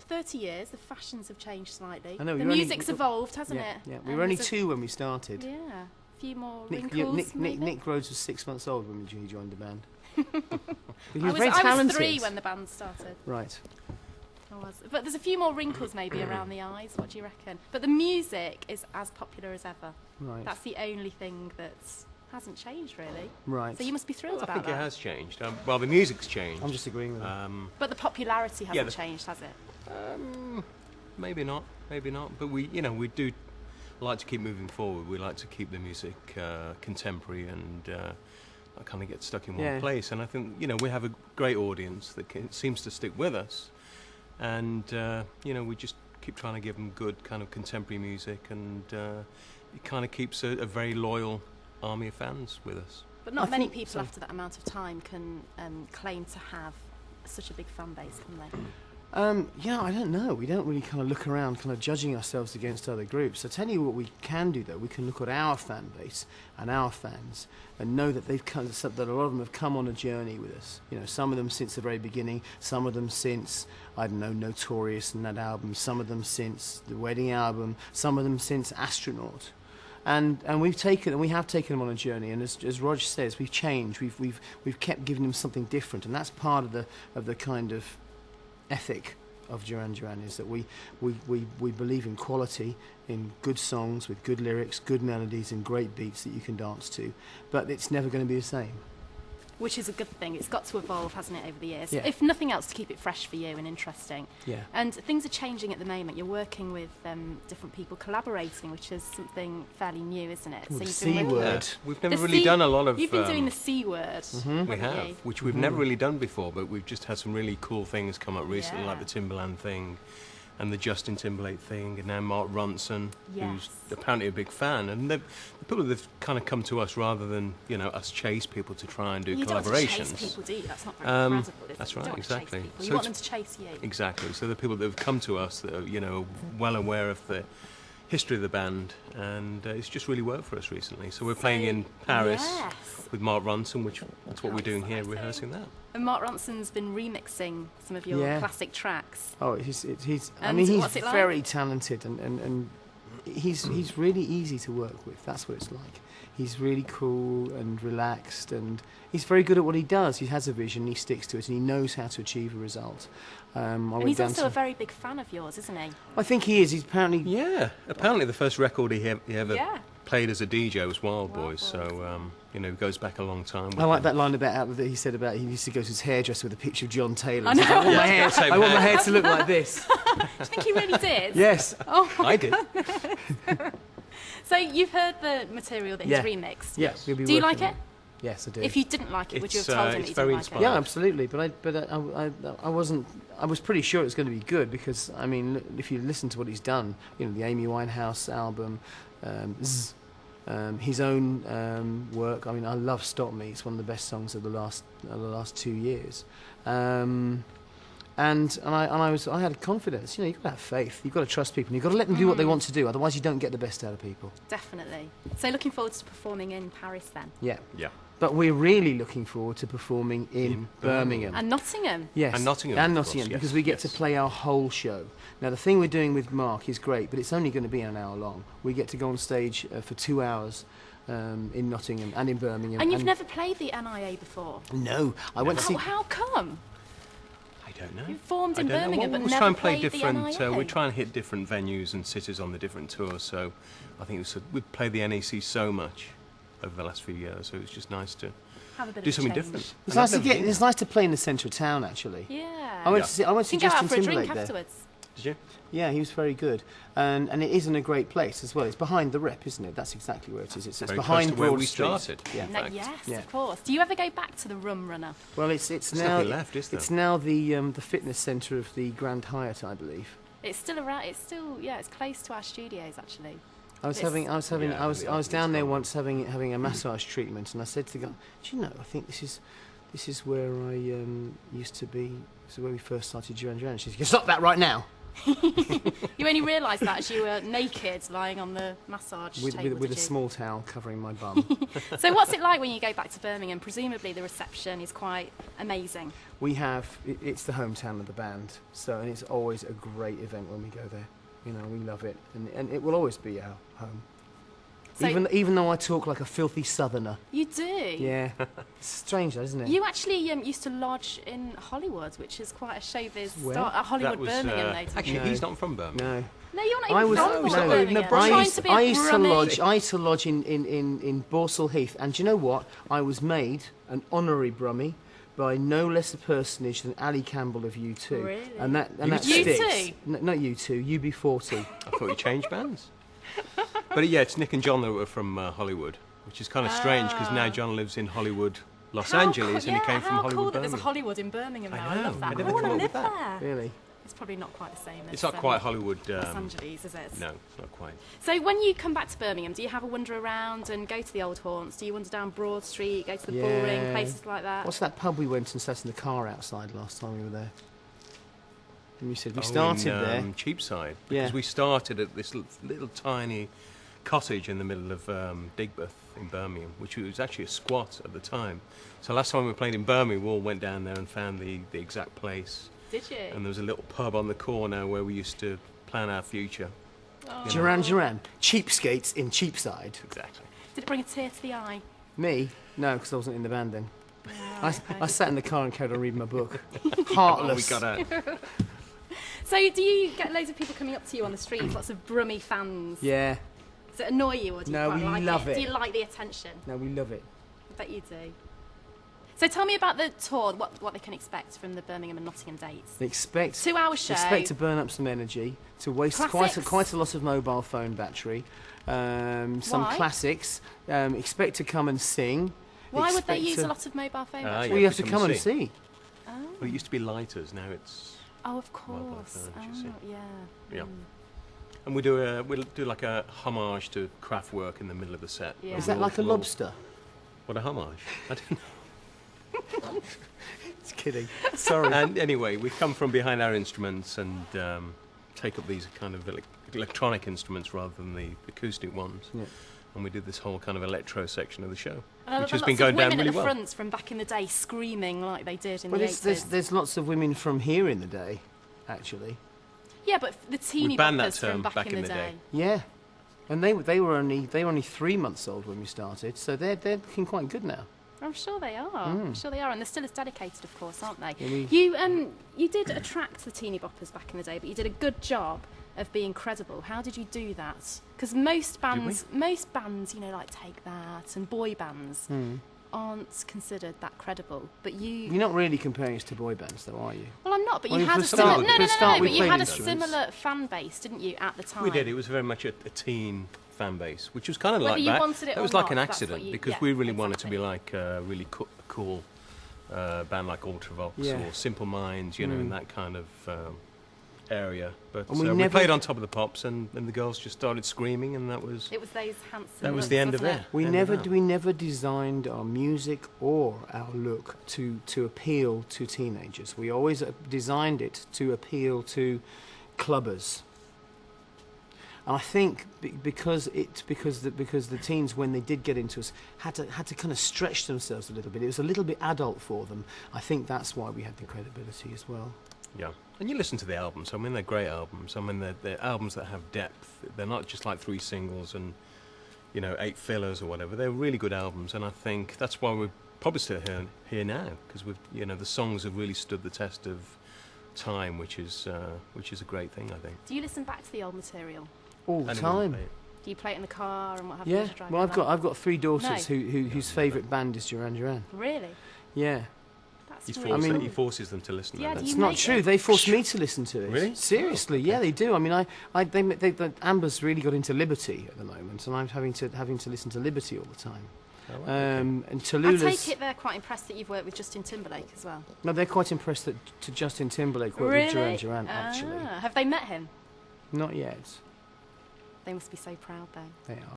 30 years, the fashions have changed slightly. I know, the music's evolved, hasn't it? Yeah, we were only 2 when we started. Yeah, a few more wrinkles. Nick Rhodes was 6 months old when he joined the band. He I was very talented. was 3 when the band started. Right. But there's a few more wrinkles maybe around the eyes. What do you reckon? But the music is as popular as ever. Right. That's the only thing that hasn't changed really. Right. So you must be thrilled about that. I think it has changed. Well, the music's changed. I'm just agreeing with that. But the popularity hasn't changed, has it? Maybe not. But we do like to keep moving forward. We like to keep the music contemporary and not kind of get stuck in one place. And I think we have a great audience that seems to stick with us. And we just keep trying to give them good kind of contemporary music, and it kind of keeps a very loyal army of fans with us. But not many people after that amount of time can claim to have such a big fan base, can they? I don't know. We don't really kind of look around kind of judging ourselves against other groups. I tell you what we can do, though. We can look at our fan base and our fans and know that that a lot of them have come on a journey with us. Some of them since the very beginning, some of them since, I don't know, Notorious and that album, some of them since the Wedding album, some of them since Astronaut. And we have taken them on a journey, and as Rog says, we've changed. We've kept giving them something different, and that's part of the kind of ethic of Duran Duran, is that we believe in quality, in good songs with good lyrics, good melodies and great beats that you can dance to, but it's never going to be the same. Which is a good thing. It's got to evolve, hasn't it, over the years? Yeah. If nothing else, to keep it fresh for you and interesting. Yeah. And things are changing at the moment. You're working with different people, collaborating, which is something fairly new, isn't it? Well, so the C word. We've never really done a lot of... You've been doing the C word. We have, which we've never really done before, but we've just had some really cool things come up recently, like the Timbaland thing, and the Justin Timberlake thing, and now Mark Ronson, who's apparently a big fan. And the people that have kind of come to us rather than, us chase people to try and do collaborations. You don't want to chase people, do you? That's not very credible, is it? That's right, you don't exactly. Want to chase people. You want them to chase you. Exactly. So the people that have come to us that are, well aware of the history of the band, and it's just really worked for us recently. So we're playing in Paris with Mark Ronson, which that's what we're doing here, rehearsing that. And Mark Ronson's been remixing some of your classic tracks. Oh, he's what's it like? Very talented, and he's really easy to work with. That's what it's like. He's really cool and relaxed, and he's very good at what he does. He has a vision, he sticks to it, and he knows how to achieve a result. And he's also a very big fan of yours, isn't he? I think he is. He's apparently... Yeah, apparently the first record he ever played as a DJ was Wild Boys, so, it goes back a long time. I like that line that he said about he used to go to his hairdresser with a picture of John Taylor. I know. I want my hair to look like this. Do you think he really did? Yes. Oh, I did. So you've heard the material that he's remixed? Yes. Do you like it? Yes, I do. If you didn't like it, would you have told him that you didn't like it? Yeah, absolutely. But I wasn't. I was pretty sure it was going to be good because if you listen to what he's done, the Amy Winehouse album, his own work. I love "Stop Me." It's one of the best songs of the last 2 years. And I had confidence. You've got to have faith. You've got to trust people. You've got to let them do what they want to do. Otherwise, you don't get the best out of people. Definitely. So, looking forward to performing in Paris then. Yeah. Yeah. But we're really looking forward to performing in Birmingham. And Nottingham. Yes. And Nottingham, because we get to play our whole show. Now, the thing we're doing with Mark is great, but it's only going to be an hour long. We get to go on stage for 2 hours in Nottingham and in Birmingham. And you've never played the NIA before? No. I went to see... How come? I don't know. You formed in Birmingham, but we never try and play played different. the NIA. We try and hit different venues and cities on the different tours. So I think we've played the NEC so much over the last few years, so it's just nice to have a bit do of something change. different. It's nice to play in the centre of town, actually. Yeah. I went to see Justin for a Timberlake drink there. afterwards. Did you? Yeah, he was very good, and it is in a great place as well. It's behind the Rep, isn't it? That's exactly where it is. It's Very behind close to where Broad we Street. started. Yeah. No, yes, of course. Do you ever go back to the Rum Runner? Well, it's now nothing left, is there? It's now the fitness centre of the Grand Hyatt, I believe. It's still around. It's still it's close to our studios actually. I was down there once having a massage treatment, and I said to the guy, "Do you know? I think this is where I used to be. This is where we first started Duran Duran." She said, "You stop that right now." You only realised that as you were naked, lying on the massage table, with a did you? small towel covering my bum. So what's it like when you go back to Birmingham? Presumably the reception is quite amazing. It's the hometown of the band, and it's always a great event when we go there. You know, we love it, and it will always be our home. So Even though I talk like a filthy southerner. you do? Yeah. It's strange, isn't it? You actually used to lodge in Hollywood, which is quite a showbiz Where? start. Hollywood, That was, Birmingham, though. didn't actually, you? No. he's not from Birmingham. No. No, you're not I even was, from no, Birmingham. no, You're trying to be a brummie. I used to lodge in Borsall Heath, and do you know what? I was made an honorary brummie by no less a personage than Ali Campbell of U2. Really? And that U2? sticks. Not U2, UB40. I thought you changed bands. But yeah, it's Nick and John that were from Hollywood, which is kind of strange because now John lives in Hollywood, Los Angeles, and he came from how Hollywood, cool that there's a Birmingham. Hollywood in Birmingham now. I know, love that. I never I want come to up live with that. there. Really? It's probably not quite the same as It's not quite Hollywood. Los Angeles, is it? No, not quite. So when you come back to Birmingham, do you have a wander around and go to the old haunts? Do you wander down Broad Street, go to the Bullring, Yeah. places like that? What's that pub we went and sat in the car outside last time we were there? And you said we Oh, started in, there. Cheapside. Yeah. Because we started at this little tiny cottage in the middle of Digbeth in Birmingham, which was actually a squat at the time. So last time we played in Birmingham, we all went down there and found the exact place. Did you? And there was a little pub on the corner where we used to plan our future. Oh. Duran, cheapskates in Cheapside. Exactly. Did it bring a tear to the eye? Me? No, because I wasn't in the band then. Oh, okay. I sat in the car and carried on reading my book. Oh, we Heartless. got out. So do you get loads of people coming up to you on the street, lots of Brummy fans? Yeah. Does it annoy you, or do you No, quite we like love it. Do you like the attention? No, we love it. I bet you do. So tell me about the tour, what they can expect from the Birmingham and Nottingham dates. Expect 2-hour show. Expect to burn up some energy, to waste Classics. quite a lot of mobile phone battery, some Why? classics. Expect to come and sing. Why would they Expect use to- a lot of mobile phone Ah, battery? Well, you have to come and see. Oh. Well, it used to be lighters, now it's... Oh, of Mobile course. phones, you Oh, see. yeah. Yeah. Mm. And we'll do like a homage to Kraftwerk in the middle of the set. Yeah. where Is that we'll- like a we'll- lobster? What a homage. I don't know. Just kidding. Sorry. And anyway, we come from behind our instruments and take up these kind of electronic instruments rather than the acoustic ones. Yeah. And we did this whole kind of electro section of the show, And which there has are been lots going of down women really at the well. fronts from back in the day screaming like they did in Well, the there's 80s. there's lots of women from here in the day, actually. Yeah, but the teeny banned that boppers from term back in the day. Yeah. And they were only 3 months old when we started, so they're looking quite good now. I'm sure they are. I'm sure they are, and they're still as dedicated, of course, aren't they? Yeah, You did attract the teeny boppers back in the day, but you did a good job of being credible. How did you do that? Because most bands, you know, like Take That and boy bands, aren't considered that credible. But You're not really comparing us to boy bands, though, are you? well, I'm not. But Well, you for had a a start- similar, for a start, we but you played had a instruments. similar fan base, didn't you, at the time? We did. It was very much a teen fan base, which was kind of Whether like you that. wanted it That or was like not, an that's accident what you- because yeah, we really wanted to be exactly. like a really cool band like Ultravox Yeah. or Simple Minds, you know, in that kind of area. But And we we never- played on top of the pops, and the girls just started screaming, and that was It was those handsome. that was ones, the end of wasn't it. We End of that. never designed our music or our look to appeal to teenagers. We always designed it to appeal to clubbers. And I think because the teens, when they did get into us, had to kind of stretch themselves a little bit. It was a little bit adult for them. I think that's why we had the credibility as well. Yeah, and you listen to the albums. I mean, they're great albums. I mean, they're albums that have depth. They're not just like 3 singles and 8 fillers or whatever. They're really good albums, and I think that's why we're probably still here now because the songs have really stood the test of time, which is a great thing, I think. Do you listen back to the old material? All the And it wouldn't time. play it. Do you play it in the car and what have you? Yeah. as you're driving Well, along? I've got 3 daughters No. whose favourite band is Duran Duran. Really? Yeah. That's He really cool. forces them to listen. Yeah, to do that. you It's not make true. it? They force me to listen to it. Really? Seriously, yeah, they do. I mean, Amber's really got into Liberty at the moment, and I'm having to listen to Liberty all the time. Oh, okay. And I Tallulah's. take it they're quite impressed that you've worked with Justin Timberlake as well. No, they're quite impressed that to Justin Timberlake worked with Duran Duran. Actually, Ah, have they met him? not yet. They must be so proud, though. They are.